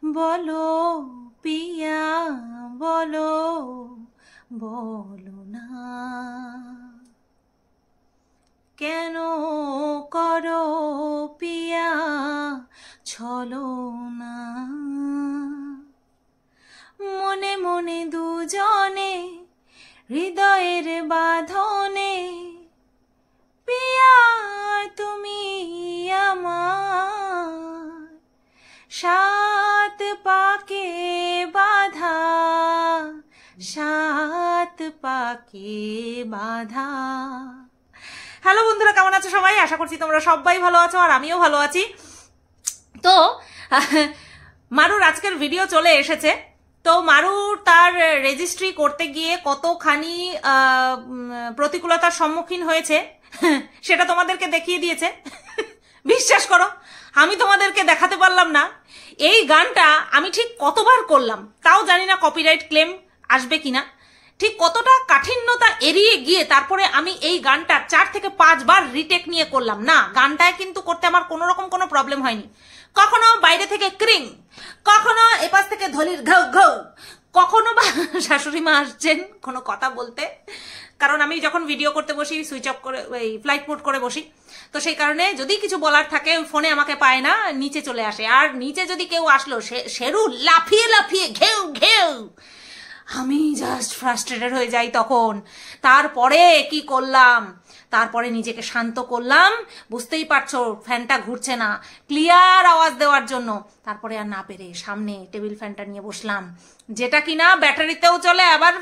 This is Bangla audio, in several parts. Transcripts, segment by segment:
বলো পিয়া বলো বলো না কেন করো পিয়া ছলো না মনে মনে দুজনে হৃদয়ের বাঁধনে পিয়া তুমি আমার সাত পাকে বাঁধা সাত পাকে বাঁধা। হ্যালো বন্ধুরা, কেমন আছো সবাই? আশা করছি তোমরা সবাই ভালো আছো আর আমিও ভালো আছি। তো মারুর আজকের ভিডিও চলে এসেছে। তো মারু তার রেজিস্ট্রি করতে গিয়ে কতখানি প্রতিকূলতার সম্মুখীন হয়েছে সেটা তোমাদেরকে দেখিয়ে দিয়েছে। বিশ্বাস করো, আমি তোমাদেরকে দেখাতে পারলাম না এই গানটা আমি ঠিক কতবার করলাম, তাও জানি না কপিরাইট ক্লেম আসবে কিনা। ঠিক কতটা কাঠিন্যতা এড়িয়ে গিয়ে তারপরে আমি এই গানটা 4 থেকে 5 বার রিটেক নিয়ে করলাম। না, গানটায় কিন্তু করতে আমার কোনো রকম কোনো প্রবলেম হয়নি। কখনো বাইরে থেকে ক্রিং, কখনো এপাশ থেকে ধলির ঘৌ ঘৌ, কখনো বা শাশুড়ি মা আসছেন কোনো কথা বলতে, কারণ আমি যখন ভিডিও করতে বসি সুইচ অফ করে এই ফ্লাইট মোড করে বসি, তো সেই কারণে যদি কিছু বলার থাকে ফোনে আমাকে পায় না, নিচে চলে আসে। আর নিচে যদি কেউ আসলো সেরু লাফিয়ে লাফিয়ে ঘেউ ঘেউ, আমি জাস্ট ফ্রাস্ট্রেটেড হয়ে যাই তখন। তারপরে কি করলাম, তারপরে নিজেকে শান্ত করলাম, বুঝতেই পারছো ফ্যানটা ঘুরছে না, ক্লিয়ার আওয়াজ দেওয়ার জন্য। তারপরে আর না পেরে সামনে টেবিল ফ্যানটা নিয়ে বসলাম, যেটা কিনা ব্যাটারিতেও চলে আবার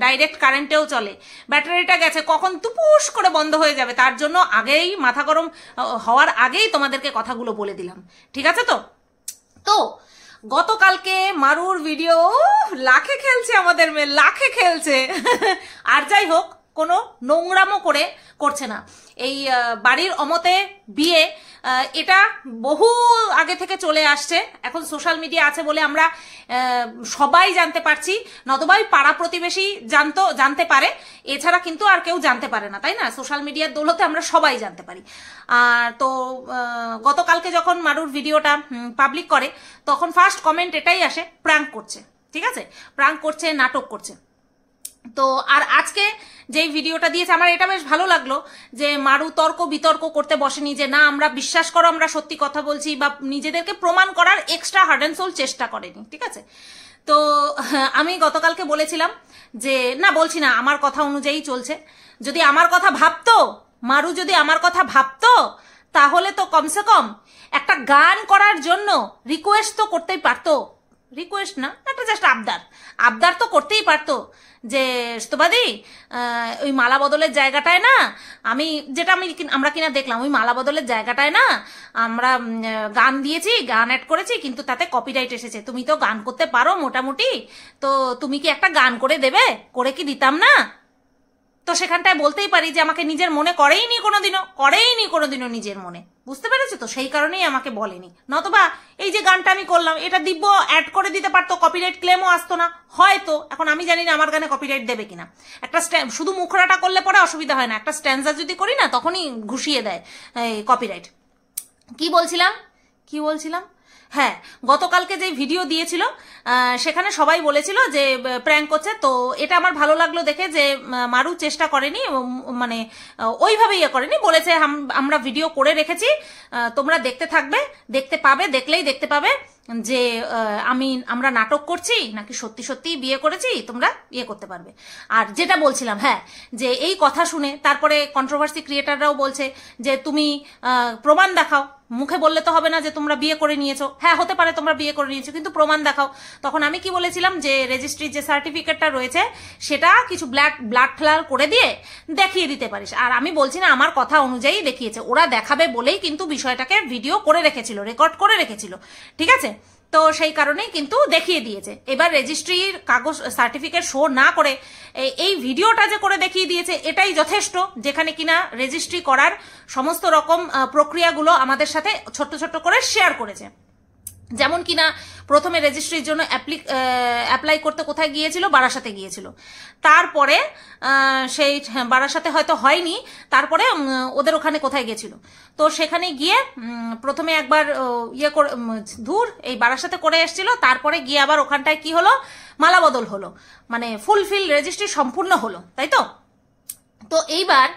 ডাইরেক্ট কারেন্টেও চলে। ব্যাটারিটা গেছে, কখন তুপুস করে বন্ধ হয়ে যাবে তার জন্য আগেই মাথা গরম হওয়ার আগেই তোমাদেরকে কথাগুলো বলে দিলাম, ঠিক আছে? তো গতকালকে মারুর ভিডিও লাখে খেলছে, আমাদের মেয়ে লাখে খেলছে। আর যাই হোক, কোনো নোংরামো করছে না। এই বাড়ির অমতে বিয়ে, এটা বহু আগে থেকে চলে আসছে। এখন সোশ্যাল মিডিয়া আছে বলে আমরা সবাই জানতে পারছি, নতবাই পাড়া প্রতিবেশী জানতে পারে, এছাড়া কিন্তু আর কেউ জানতে পারে না, তাই না? সোশ্যাল মিডিয়ার দৌলতে আমরা সবাই জানতে পারি। তো গতকালকে যখন মারুর ভিডিওটা পাবলিক করে তখন ফার্স্ট কমেন্ট এটাই আসে, প্র্যাঙ্ক করছে, ঠিক আছে? প্র্যাঙ্ক করছে, নাটক করছে। তো আর আজকে যেই ভিডিওটা দিয়েছে আমার এটা বেশ ভালো লাগলো, যে মারু তর্ক বিতর্ক করতে বসেনি, যে না আমরা বিশ্বাস করো আমরা সত্যি কথা বলছি, বা নিজেদেরকে প্রমাণ করার এক্সট্রা হার্ড অ্যান্ড সোল চেষ্টা করেনি, ঠিক আছে? তো আমি গতকালকে বলেছিলাম যে না, বলছি না, আমার কথা অনুযায়ী চলছে। যদি আমার কথা ভাবতো মারু, যদি আমার কথা ভাবতো, তাহলে তো কমসে কম একটা গান করার জন্য রিকোয়েস্ট তো করতেই পারতো। রিকোয়েস্ট না, একটা জাস্ট আবদার তো করতেই পারতো, যে স্তবাদি ওই মালা বদলের জায়গাটায় না আমরা কিনা দেখলাম, ওই মালা বদলের জায়গাটায় না আমরা গান দিয়েছি, গান অ্যাড করেছি, কিন্তু তাতে কপিরাইট এসেছে। তুমি তো গান করতে পারো মোটামুটি, তো তুমি কি একটা গান করে দেবে? করে কি দিতাম না? তো সেখানটায় বলতেই পারি যে আমাকে নিজের মনে করেইনি কোনোদিনও নিজের মনে, বুঝতে পেরেছো? তো সেই কারণেই আমাকে বলেনি, নতবা এই যে গানটা আমি করলাম এটা দিব্য অ্যাড করে দিতে পারতো, কপিরাইট ক্লেমও আসতো না হয়তো। এখন আমি জানি না আমার গানে কপিরাইট দেবে কিনা। একটা শুধু মুখরাটা করলে পরে অসুবিধা হয় না, একটা স্ট্যান্সা যদি করি না তখনই ঘুষিয়ে দেয় কপিরাইট। কি বলছিলাম? হ্যাঁ, গতকালকে যে ভিডিও দিয়েছিল সেখানে সবাই বলেছিল যে প্র্যাঙ্ক করছে। তো এটা আমার ভালো লাগলো দেখে, যে মারু চেষ্টা করেনি, মানে ওইভাবে ইয়ে করেনি, বলেছে আমরা ভিডিও করে রেখেছি, তোমরা দেখতে পাবে, দেখলেই দেখতে পাবে যে আমরা নাটক করছি নাকি সত্যি সত্যি বিয়ে করেছি, তোমরা ইয়ে করতে পারবে। আর যেটা বলছিলাম, হ্যাঁ, যে এই কথা শুনে তারপরে কন্ট্রোভার্সি ক্রিয়েটাররাও বলছে যে তুমি প্রমাণ দেখাও, মুখে বললে তো হবে না যে তোমরা বিয়ে করে নিয়েছো। হ্যাঁ, হতে পারে তোমরা বিয়ে করে নিয়েছো, কিন্তু প্রমাণ দেখাও। তখন আমি কি বলেছিলাম, যে রেজিস্ট্রির যে সার্টিফিকেটটা রয়েছে সেটা কিছু ব্লাড ফ্লার করে দিয়ে দেখিয়ে দিতে পারিস। আর আমি বলছি না, আমার কথা অনুযায়ী দেখিয়েছে, ওরা দেখাবে বলেই কিন্তু বিষয়টাকে ভিডিও করে রেখেছিল, রেকর্ড করে রেখেছিল, ঠিক আছে? তো সেই কারণেই কিন্তু দেখিয়ে দিয়েছে। এবার রেজিস্ট্রির কাগজ সার্টিফিকেট শো না করে এই ভিডিওটা যে করে দেখিয়ে দিয়েছে এটাই যথেষ্ট, যেখানে কিনা রেজিস্ট্রি করার সমস্ত রকম প্রক্রিয়াগুলো আমাদের সাথে ছোট্ট ছোট্ট করে শেয়ার করেছে। যেমন কিনা প্রথমে রেজিস্ট্রির জন্য অ্যাপ্লাই করতে কোথায় গিয়েছিল, বারাসাতে গিয়েছিল। তারপরে সেই বারাসাতে হয়তো হয়নি, তারপরে ওদের ওখানে কোথায় গেছিল, তো সেখানে গিয়ে প্রথমে একবার ইয়ে করে এই বারাসাতে করে এসেছিল, তারপরে গিয়ে আবার ওখানটায় কি হলো, মালা বদল হলো, মানে ফুলফিল রেজিস্ট্রি সম্পূর্ণ হলো, তাই তো। তো এইবার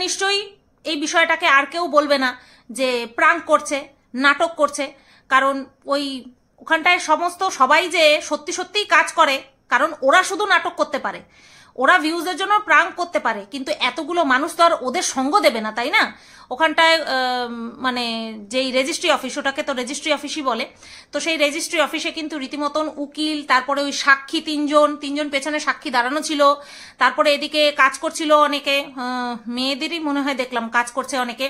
নিশ্চয়ই এই বিষয়টাকে আর কেউ বলবে না যে প্রাঙ্ক করছে, নাটক করছে, কারণ ওখানটায় সবাই যে সত্যি সত্যিই কাজ করে, কারণ ওরা শুধু নাটক করতে পারে, ওরা ভিউজের জন্য প্রাঙ্ক করতে পারে, কিন্তু এতগুলো মানুষ তো আর ওদের সঙ্গ দেবে না, তাই না। ওখানটায় মানে যেই রেজিস্ট্রি অফিস, ওটাকে তো রেজিস্ট্রি অফিসই বলে, তো সেই রেজিস্ট্রি অফিসে কিন্তু রীতিমতন উকিল, তারপরে ওই সাক্ষী তিনজন পেছনে সাক্ষী দাঁড়ানো ছিল, তারপরে এদিকে কাজ করছিল অনেকে, মেয়েদেরই মনে হয় দেখলাম কাজ করছে অনেকে,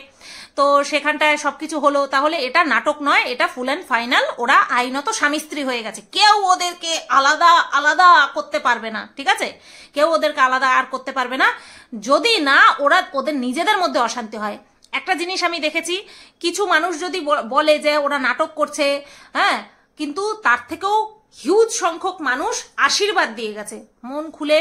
তো সেখানটায় সবকিছু হলো। তাহলে এটা নাটক নয়, এটা ফুল অ্যান্ড ফাইনাল ওরা আইনত স্বামী স্ত্রী হয়ে গেছে, কেউ ওদেরকে আলাদা আলাদা করতে পারবে না, ঠিক আছে, কেউ ওদেরকে আলাদা আর করতে পারবে না, যদি না ওদের নিজেদের মধ্যে অশান্তি হয়। একটা জিনিস আমি দেখেছি, কিছু মানুষ যদি বলে যে ওরা নাটক করছে, হ্যাঁ, কিন্তু তার থেকেও হিউজ সংখ্যক মানুষ আশীর্বাদ দিয়ে গেছে, মন খুলে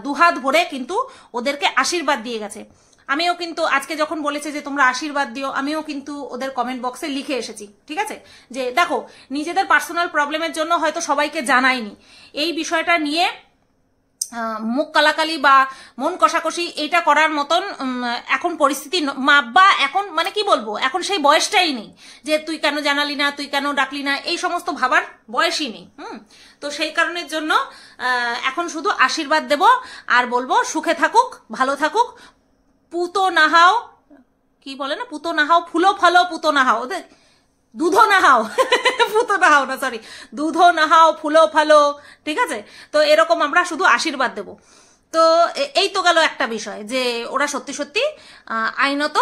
দুহাত ভরে কিন্তু ওদেরকে আশীর্বাদ দিয়ে গেছে। আমিও কিন্তু আজকে যখন বলেছে যে তোমরা আশীর্বাদ দিও, আমিও কিন্তু ওদের কমেন্ট বক্সে লিখে এসেছি, ঠিক আছে, যে দেখো নিজেদের পার্সোনাল প্রবলেমের জন্য হয়তো সবাইকে জানায়নি, এই বিষয়টা নিয়ে মুখ কালাকালি বা মন কষাকষি এইটা করার মতন এখন পরিস্থিতি বা এখন মানে কি বলবো, এখন সেই বয়সটাই নেই যে তুই কেন জানালি না, তুই কেন ডাকলি না, এই সমস্ত ভাবার বয়সই নেই। তো সেই কারণের জন্য এখন শুধু আশীর্বাদ দেব আর বলবো সুখে থাকুক, ভালো থাকুক, পুতো নাহাও, কি বলে না, পুতো নাহাও, ফুলো ফালো পুতো নাহাও, দুধো নাহাও, পুতো নাহাও না, সরি, দুধো নাহাও, ফুলো ফালো, ঠিক আছে। তো এরকম আমরা শুধু আশীর্বাদ দেব। তো এই তো গেল একটা বিষয়, যে ওরা সত্যি সত্যি আইনত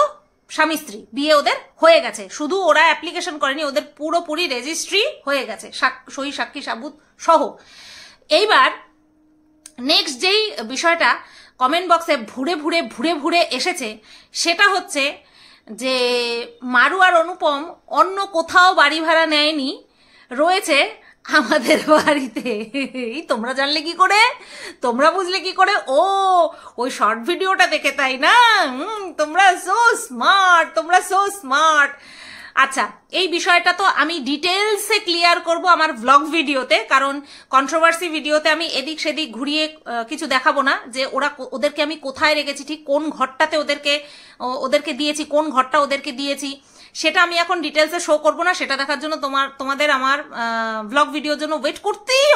স্বামী স্ত্রী, বিয়ে ওদের হয়ে গেছে, শুধু ওরা অ্যাপ্লিকেশন করেনি, ওদের পুরোপুরি রেজিস্ট্রি হয়ে গেছে, সই সাক্ষী সাবুত সহ। এইবার নেক্সট যেই বিষয়টা কমেন্ট বক্সে ভুরে এসেছে, সেটা হচ্ছে যে মারু আর অনুপম অন্য কোথাও বাড়ি ভাড়া নেয়নি, রয়েছে আমাদের বাড়িতে। তোমরা জানলে কি করে, তোমরা বুঝলে কি করে? ওই শর্ট ভিডিওটা দেখে, তাই না? তোমরা সো স্মার্ট, তোমরা সো স্মার্ট। আচ্ছা, এই বিষয়টা তো আমি ডিটেলসে ক্লিয়ার করব আমার ভ্লগ ভিডিওতে, কারণ কন্ট্রোভার্সি ভিডিওতে আমি এদিক সেদিক ঘুরিয়ে কিছু দেখাবো না, যে ওদেরকে আমি কোথায় রেখেছি, ঠিক কোন ঘরটাতে ওদেরকে দিয়েছি, কোন ঘরটা ওদেরকে দিয়েছি, সেটা আমি এখন ডিটেলসে শো করবো না। সেটা দেখার জন্য তোমাদের আমার ভ্লগ ভিডিওর জন্য ওয়েট করতেই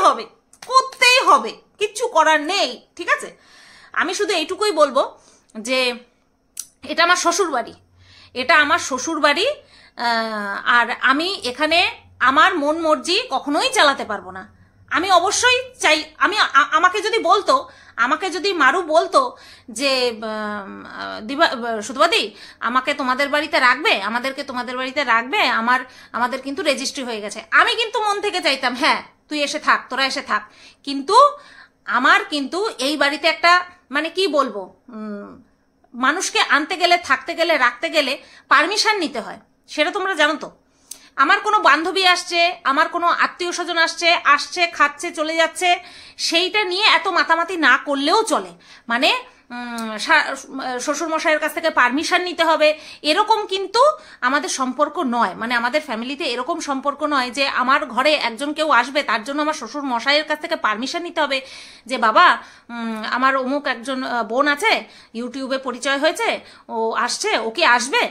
হবে, কিচ্ছু করার নেই, ঠিক আছে। আমি শুধু এইটুকুই বলবো যে এটা আমার শ্বশুর বাড়ি, আর আমি এখানে আমার মন মর্জি কখনোই চালাতে পারবো না। আমি অবশ্যই চাই, আমাকে যদি মারু বলতো যে সুতবাদি আমাকে তোমাদের বাড়িতে রাখবে, আমাদেরকে তোমাদের বাড়িতে রাখবে, আমাদের কিন্তু রেজিস্ট্রি হয়ে গেছে, আমি কিন্তু মন থেকে চাইতাম হ্যাঁ তুই এসে থাক, তোরা এসে থাক, কিন্তু আমার কিন্তু এই বাড়িতে একটা মানে কি বলবো, মানুষকে আনতে গেলে, থাকতে গেলে, রাখতে গেলে পারমিশন নিতে হয়, সেটা তোমরা জানো তো। আমার কোনো বান্ধবী আসছে, আমার কোনো আত্মীয় স্বজন আসছে খাচ্ছে চলে যাচ্ছে, সেইটা নিয়ে এত মাতামাতি না করলেও চলে, মানে শ্বশুরমশাইয়ের কাছ থেকে পারমিশন নিতে হবে, এরকম কিন্তু আমাদের সম্পর্ক নয়, মানে আমাদের ফ্যামিলিতে এরকম সম্পর্ক নয় যে আমার ঘরে একজন কেউ আসবে তার জন্য আমার শ্বশুর মশাইয়ের কাছ থেকে পারমিশন নিতে হবে যে বাবা আমার অমুক একজন বোন আছে, ইউটিউবে পরিচয় হয়েছে, ও আসছে, ও কি আসবে,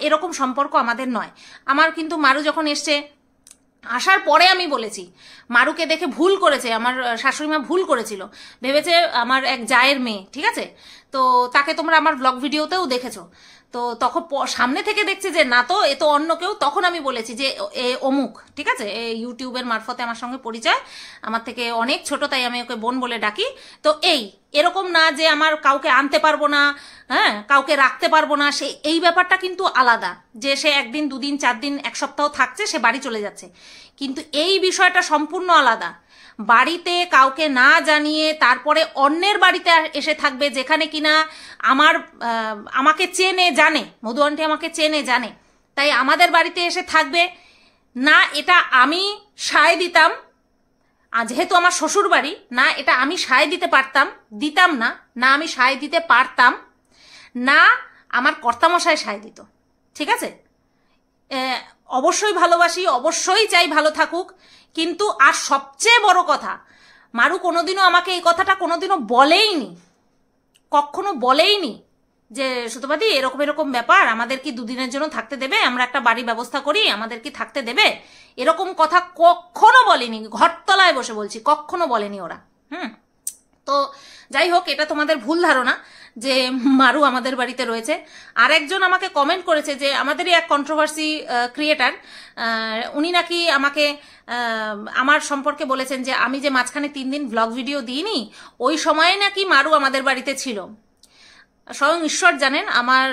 এরকম সম্পর্ক আমাদের নয়। আমার কিন্তু মারু যখন এসছে, আসার পরে আমি বলেছি, মারুকে দেখে ভুল করেছে, আমার শাশুড়িমা ভুল করেছিল, ভেবেছে আমার এক জায়ের মেয়ে, ঠিক আছে। তো তাকে তোমরা আমার ব্লগ ভিডিওতেও দেখেছো, তো তখন সামনে থেকে দেখছি যে না, তো এ তো অন্য কেউ, তখন আমি বলেছি যে এ অমুক, ঠিক আছে, ইউটিউবের মারফতে আমার সঙ্গে পরিচয়, আমার থেকে অনেক ছোট, তাই আমি ওকে বোন বলে ডাকি। তো এরকম না যে আমার কাউকে আনতে পারবো না, হ্যাঁ, কাউকে রাখতে পারবো না, এই ব্যাপারটা কিন্তু আলাদা, যে সে একদিন, দুদিন, 4 দিন, 1 সপ্তাহ থাকছে, সে বাড়ি চলে যাচ্ছে, কিন্তু এই বিষয়টা সম্পূর্ণ আলাদা। বাড়িতে কাউকে না জানিয়ে তারপরে অন্যের বাড়িতে এসে থাকবে, যেখানে কিনা আমাকে চেনে জানে, মধু আন্টি আমাকে চেনে জানে, তাই আমাদের বাড়িতে এসে থাকবে না, এটা আমি সায় দিতাম, যেহেতু আমার শ্বশুর বাড়ি, না এটা আমি সায় দিতে পারতাম, দিতাম না, না আমি সায় দিতে পারতাম, না আমার কর্তামশাই সায় দিত। ঠিক আছে, অবশ্যই ভালোবাসি, অবশ্যই চাই ভালো থাকুক, কিন্তু আর সবচেয়ে বড় কথা, মারু কোনোদিনও আমাকে এই কথাটা কোনোদিনও বলেইনি, কখনো বলেইনি যে সুতপাদি এরকম এরকম ব্যাপার, আমাদের কি দুদিনের জন্য থাকতে দেবে, আমরা একটা বাড়ি ব্যবস্থা করি, আমাদের কি থাকতে দেবে, এরকম কথা কখনো বলেনি। ঘরতলায় বসে বলছি, কখনো বলেনি ওরা। তো যাই হোক, এটা তোমাদের ভুল ধারণা যে মারু আমাদের বাড়িতে রয়েছে। আর একজন আমাকে কমেন্ট করেছে যে আমাদেরই এক কন্ট্রোভার্সি ক্রিয়েটার, উনি নাকি আমাকে আমার সম্পর্কে বলেছেন যে আমি যে মাঝখানে 3 দিন ব্লগ ভিডিও দিইনি, ওই সময়ে নাকি মারু আমাদের বাড়িতে ছিল। স্বয়ং ঈশ্বর জানেন আমার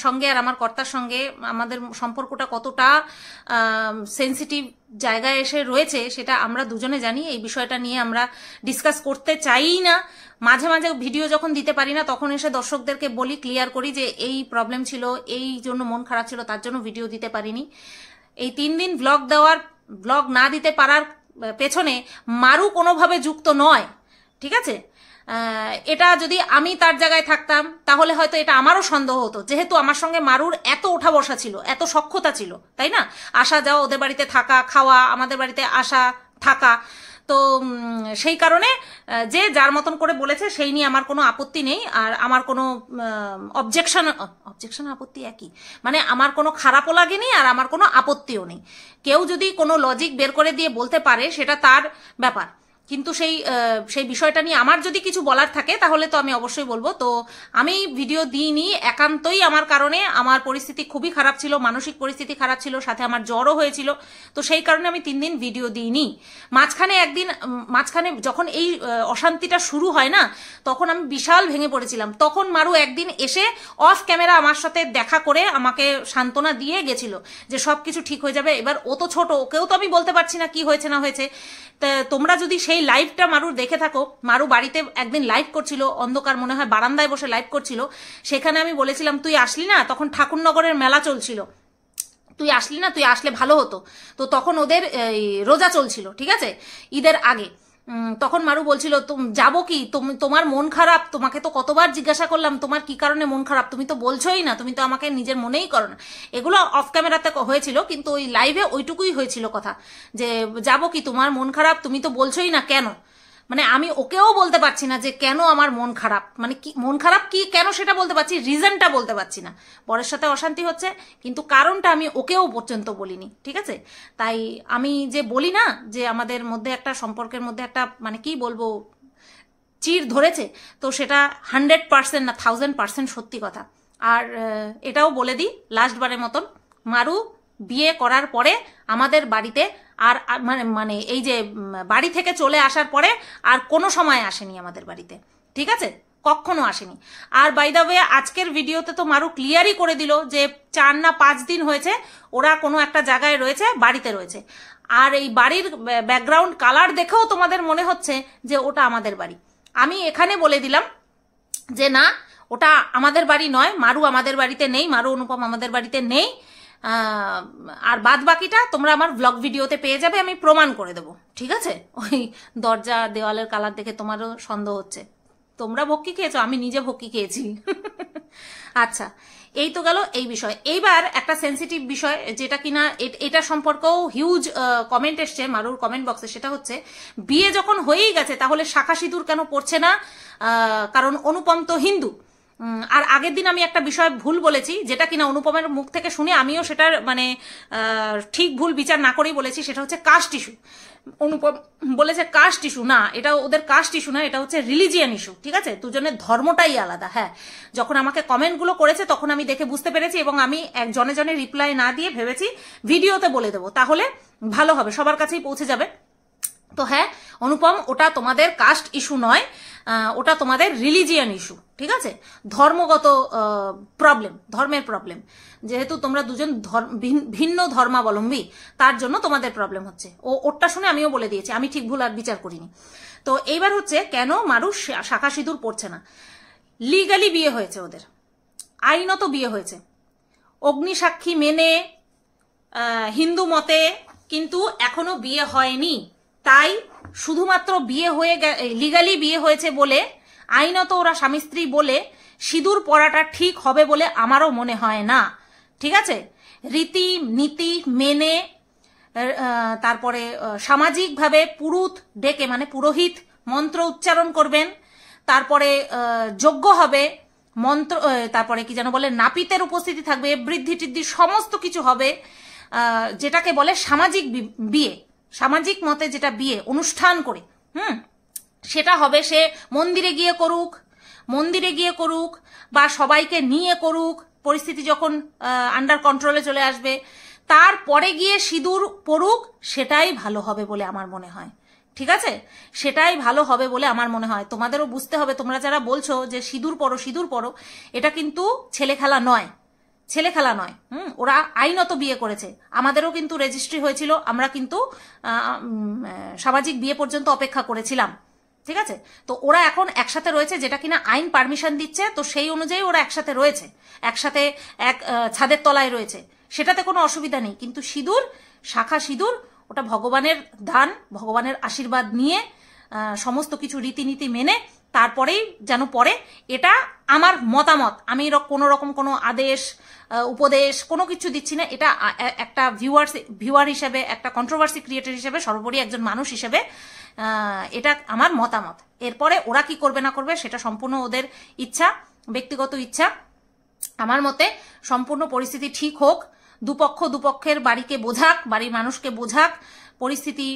সঙ্গে আর আমার কর্তার সঙ্গে আমাদের সম্পর্কটা কতটা সেন্সিটিভ জায়গায় এসে রয়েছে, সেটা আমরা দুজনে জানি। এই বিষয়টা নিয়ে আমরা ডিসকাস করতে চাই না। মাঝে মাঝে ভিডিও যখন দিতে পারি না, তখন এসে দর্শকদেরকে বলি, ক্লিয়ার করি যে এই প্রবলেম ছিল, এই জন্য মন খারাপ ছিল, তার জন্য ভিডিও দিতে পারিনি। এই 3 দিন ব্লগ না দিতে পারার পেছনে মারু কোনোভাবে যুক্ত নয়। ঠিক আছে, এটা যদি আমি তার জায়গায় থাকতাম তাহলে হয়তো এটা আমারও সন্দেহ হতো, যেহেতু আমার সঙ্গে মারুর এত ওঠা বসা ছিল, এত সখ্যতা ছিল, তাই না, আসা যাওয়া, ওদের বাড়িতে থাকা খাওয়া, আমাদের বাড়িতে আসা থাকা। তো সেই কারণে যে যার মতন করে বলেছে সেই নিয়ে আমার কোনো আপত্তি নেই, আর আমার কোনো অবজেকশন আপত্তি একই, মানে আমার কোনো খারাপও লাগেনি আর আমার কোনো আপত্তিও নেই। কেউ যদি কোনো লজিক বের করে দিয়ে বলতে পারে সেটা তার ব্যাপার, কিন্তু সেই বিষয়টা নিয়ে আমার যদি কিছু বলার থাকে তাহলে তো আমি অবশ্যই বলবো। তো আমি ভিডিও দিইনি একান্তই আমার কারণে, আমার পরিস্থিতি খুবই খারাপ ছিল, মানসিক পরিস্থিতি খারাপ ছিল, সাথে আমার জ্বরও হয়েছিল। তো সেই কারণে আমি 3 দিন ভিডিও দিইনি। মাঝখানে যখন এই অশান্তিটা শুরু হয় না, তখন আমি বিশাল ভেঙে পড়েছিলাম। তখন মারু একদিন এসে অফ ক্যামেরা আমার সাথে দেখা করে আমাকে সান্ত্বনা দিয়ে গেছিল যে সব কিছু ঠিক হয়ে যাবে। এবার ও তো ছোট, ওকেও তো আমি বলতে পারছি না কি হয়েছে না হয়েছে। তোমরা যদি সেই লাইভটা মারুর দেখে থাকো, মারু বাড়িতে একদিন লাইভ করছিল, অন্ধকার মনে হয় বারান্দায় বসে লাইভ করছিল, সেখানে আমি বলেছিলাম তুই আসলি না, তখন ঠাকুরনগরের মেলা চলছিল, তুই আসলি না, তুই আসলে ভালো হতো। তো তখন ওদের রোজা চলছিল, ঠিক আছে, ঈদের আগে। তখন মারু বলছিল যাবো কি, তোমার মন খারাপ, তোমাকে তো কতবার জিজ্ঞাসা করলাম তোমার কি কারণে মন খারাপ, তুমি তো বলছোই না, তুমি তো আমাকে নিজের মনেই করো না। এগুলো অফ ক্যামেরাতে হয়েছিল, কিন্তু ওই লাইভে ওইটুকুই হয়েছিল কথা, যে যাবো কি, তোমার মন খারাপ, তুমি তো বলছোই না কেন। মানে আমি ওকেও বলতে পারছি না যে কেন আমার মন খারাপ, মানে কি মন খারাপ কি কেন সেটা বলতে পারছি, রিজনটা বলতে পারছি না। পরের সাথে অশান্তি হচ্ছে, কিন্তু কারণটা আমি ওকেও পর্যন্ত বলিনি। ঠিক আছে, তাই আমি যে বলি না যে আমাদের মধ্যে একটা সম্পর্কের মধ্যে একটা মানে কি বলবো চির ধরেছে, তো সেটা 100% না 1000% সত্যি কথা। আর এটাও বলে দিই লাস্টবারের মতন, মারু বিয়ে করার পরে আমাদের বাড়িতে আর মানে এই যে বাড়ি থেকে চলে আসার পরে আর কোনো সময় আসেনি আমাদের বাড়িতে। ঠিক আছে, কখনো আসেনি। আর বাই দ্য ওয়ে আজকের ভিডিওতে তো মারু ক্লিয়ারই করে দিল যে 4 না 5 দিন হয়েছে ওরা কোনো একটা জায়গায় রয়েছে, বাড়িতে রয়েছে। আর এই বাড়ির ব্যাকগ্রাউন্ড কালার দেখেও তোমাদের মনে হচ্ছে যে ওটা আমাদের বাড়ি। আমি এখানে বলে দিলাম যে না, ওটা আমাদের বাড়ি নয়, মারু আমাদের বাড়িতে নেই, মারু অনুপম আমাদের বাড়িতে নেই। আর বাদ বাকিটা তোমরা আমার ব্লগ ভিডিওতে পেয়ে যাবে, আমি প্রমাণ করে দেবো। ঠিক আছে, ওই দরজা দেওয়ালের কালার দেখে তোমারও সন্দেহ হচ্ছে, তোমরা ভক্কি খেয়েছো, আমি নিজে ভক্কি খেয়েছি। আচ্ছা, এই তো গেল এই বিষয়। এইবার একটা সেন্সিটিভ বিষয় যেটা কিনা এটা সম্পর্কেও হিউজ কমেন্ট এসছে মারুর কমেন্ট বক্সে, সেটা হচ্ছে বিয়ে যখন হয়েই গেছে তাহলে শাখা সিঁদুর কেন পড়ছে না, কারণ অনুপম তো হিন্দু। আর আগের দিন আমি একটা বিষয় ভুল বলেছি, যেটা কিনা অনুপমের মুখ থেকে শুনে আমিও সেটার মানে ঠিক ভুল বিচার না করেই বলেছি, সেটা হচ্ছে কাস্ট ইস্যু। অনুপম বলেছে কাস্ট ইস্যু, না এটা ওদের কাস্ট ইস্যু না, এটা হচ্ছে রিলিজিয়ান ইস্যু। ঠিক আছে, দুজনের ধর্মটাই আলাদা। হ্যাঁ, যখন আমাকে কমেন্টগুলো করেছে তখন আমি দেখে বুঝতে পেরেছি, এবং আমি এক জনে জনে রিপ্লাই না দিয়ে ভেবেছি ভিডিওতে বলে দেবো, তাহলে ভালো হবে, সবার কাছেই পৌঁছে যাবে। তো হ্যাঁ অনুপম, ওটা তোমাদের কাস্ট ইস্যু নয়, ওটা তোমাদের রিলিজিয়ান ইস্যু। ঠিক আছে, ধর্মগত প্রবলেম, ধর্মের প্রবলেম, যেহেতু তোমরা দুজন ভিন্ন ধর্মাবলম্বী, তার জন্য তোমাদের প্রবলেম হচ্ছে। ওরটা শুনে আমিও বলে দিয়েছি, আমি ঠিক ভুল আর বিচার করিনি। তো এইবার হচ্ছে কেন মারু শাখা সিঁদুর পড়ছে না। লিগালি বিয়ে হয়েছে ওদের, আইনত বিয়ে হয়েছে, অগ্নিসাক্ষী মেনে হিন্দু মতে কিন্তু এখনো বিয়ে হয়নি, তাই শুধুমাত্র বিয়ে হয়ে লিগালি বিয়ে হয়েছে বলে, আইনত ওরা স্বামী স্ত্রী বলে সিঁদুর পরাটা ঠিক হবে বলে আমারও মনে হয় না। ঠিক আছে, রীতি নীতি মেনে তারপরে সামাজিকভাবে পুরুত ডেকে মানে পুরোহিত মন্ত্র উচ্চারণ করবেন, তারপরে যজ্ঞ হবে, মন্ত্র তারপরে কি যেন বলে নাপিতের উপস্থিতি থাকবে, বৃদ্ধি টিদ্ধি সমস্ত কিছু হবে, যেটাকে বলে সামাজিক বিয়ে, সামাজিক মতে যেটা বিয়ে অনুষ্ঠান করে সেটা হবে। সে মন্দিরে গিয়ে করুক বা সবাইকে নিয়ে করুক, পরিস্থিতি যখন আন্ডার কন্ট্রোলে চলে আসবে তারপরে গিয়ে সিঁদুর পড়ুক, সেটাই ভালো হবে বলে আমার মনে হয়। ঠিক আছে, সেটাই ভালো হবে বলে আমার মনে হয়। তোমাদেরও বুঝতে হবে, তোমরা যারা বলছো যে সিঁদুর পড়ো, এটা কিন্তু ছেলে খেলা নয়, ওরা আইনত বিয়ে করেছে, আমাদেরও কিন্তু রেজিস্ট্রি হয়েছিল, আমরা কিন্তু সামাজিক বিয়ে পর্যন্ত অপেক্ষা করেছিলাম। ঠিক আছে, তো ওরা এখন একসাথে রয়েছে, যেটা কিনা আইন পারমিশন দিচ্ছে, তো সেই অনুযায়ী ওরা একসাথে রয়েছে, একসাথে এক ছাদের তলায় রয়েছে, সেটাতে কোনো অসুবিধা নেই। কিন্তু সিঁদুর, শাখা সিঁদুর, ওটা ভগবানের দান, ভগবানের আশীর্বাদ নিয়ে সমস্ত কিছু রীতিনীতি মেনে তারপরেই যেন পড়ে, এটা আমার মতামত। আমি কোনো রকম কোনো আদেশ উপদেশ কোনো কিছু দিচ্ছি না, এটা একটা ভিউয়ার হিসেবে, একটা কন্ট্রোভার্সি ক্রিয়েটর হিসেবে, সর্বোপরি একজন মানুষ হিসেবে এটা আমার মতামত। এরপরে ওরা কি করবে না করবে সেটা সম্পূর্ণ ওদের ইচ্ছা, ব্যক্তিগত ইচ্ছা। আমার মতে সম্পূর্ণ পরিস্থিতি ঠিক হোক, দুপক্ষের বাড়িকে বোঝাক, বাড়ির মানুষকে বোঝাক, পরিস্থিতি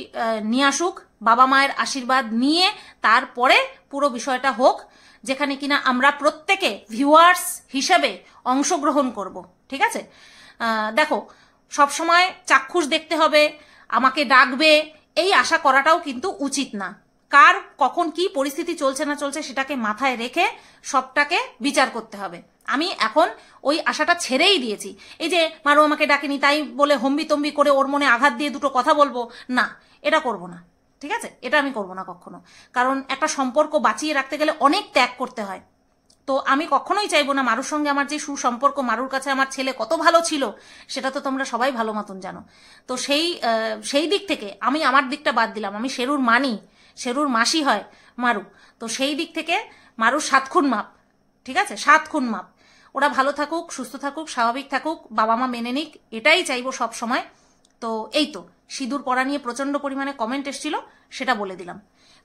নিয়ে আসুক, বাবা মায়ের আশীর্বাদ নিয়ে তারপরে পুরো বিষয়টা হোক, যেখানে কিনা আমরা প্রত্যেকে ভিউয়ার্স হিসেবে অংশগ্রহণ করব। ঠিক আছে, দেখো সবসময় চাক্ষুষ দেখতে হবে, আমাকে ডাকবে এই আশা করাটাও কিন্তু উচিত না। কার কখন কি পরিস্থিতি চলছে না চলছে সেটাকে মাথায় রেখে সবটাকে বিচার করতে হবে। আমি এখন ওই আশাটা ছেড়েই দিয়েছি। এই যে মারু আমাকে ডাকেনি তাই বলে হম্বি তম্বি করে ওর মনে আঘাত দিয়ে দুটো কথা বলবো না, এটা করব না। ঠিক আছে, এটা আমি করব না কখনো, কারণ একটা সম্পর্ক বাঁচিয়ে রাখতে গেলে অনেক ত্যাগ করতে হয়। তো আমি কখনোই চাইবো না মারুর সঙ্গে আমার যে সুসম্পর্ক, মারুর কাছে আমার ছেলে কত ভালো ছিল সেটা তো তোমরা সবাই ভালো মতন জানো। তো সেই দিক থেকে আমি আমার দিকটা বাদ দিলাম, আমি শেরুর মানি, শেরুর মাসি হয় মারু, তো সেই দিক থেকে মারুর 7 খুন মাপ। ঠিক আছে, 7 খুন মাপ। ওরা ভালো থাকুক, সুস্থ থাকুক, স্বাভাবিক থাকুক, বাবা মা মেনে নিক, এটাই চাইবো সব সময়। তো এই তো সিঁদুর পরা নিয়ে প্রচন্ড পরিমাণে কমেন্ট এসেছিল, সেটা বলে দিলাম।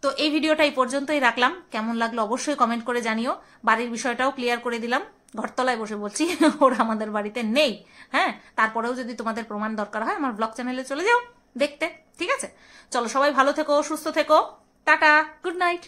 তো এই ভিডিওটা এই পর্যন্তই রাখলাম, কেমন লাগলো অবশ্যই কমেন্ট করে জানিও। বাড়ির বিষয়টাও ক্লিয়ার করে দিলাম, ঘরতলায় বসে বলছি, ওরা আমাদের বাড়িতে নেই। হ্যাঁ, তারপরেও যদি তোমাদের প্রমাণ দরকার হয় আমার ব্লগ চ্যানেলে চলে যাও দেখতে। ঠিক আছে, চলো সবাই ভালো থেকো, সুস্থ থেকো, টাটা, গুড নাইট।